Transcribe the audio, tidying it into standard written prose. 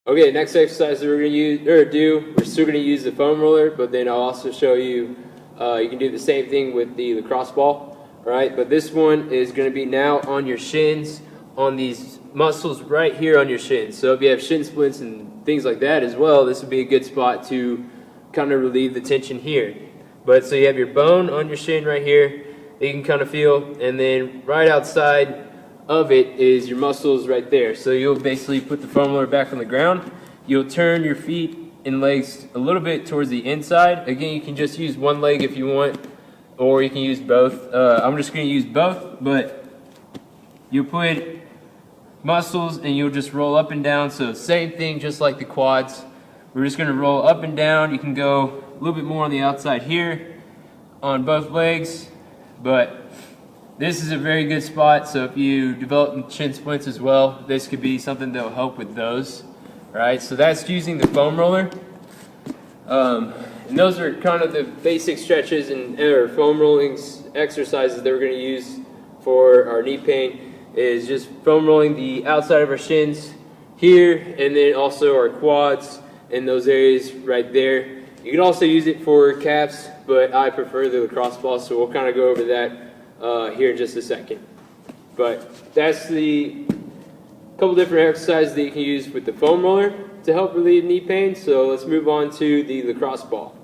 Okay, next exercise that we're going to do, we're still going to use the foam roller, but then I'll also show you, you can do the same thing with the lacrosse ball, all right? But this one is going to be now on your shins, on these muscles right here on your shins. So if you have shin splints and things like that as well, this would be a good spot to kind of relieve the tension here. But so you have your bone on your shin right here that you can kind of feel, and then right outside of it is your muscles right there. So you'll basically put the foam roller back on the ground. You'll turn your feet and legs a little bit towards the inside. Again, you can just use one leg if you want, or you can use both. I'm just going to use both, but you'll put muscles and you'll just roll up and down. So same thing, just like the quads. We're just going to roll up and down. You can go a little bit more on the outside here on both legs, but this is a very good spot. So if you develop shin splints as well, this could be something that will help with those. All right, so that's using the foam roller. And those are kind of the basic stretches and or foam rolling exercises that we're going to use for our knee pain. Is just foam rolling the outside of our shins here, and then also our quads in those areas right there. You can also use it for calves, but I prefer the lacrosse ball, so we'll kind of go over that here in just a second. But that's the couple different exercises that you can use with the foam roller to help relieve knee pain. So let's move on to the lacrosse ball.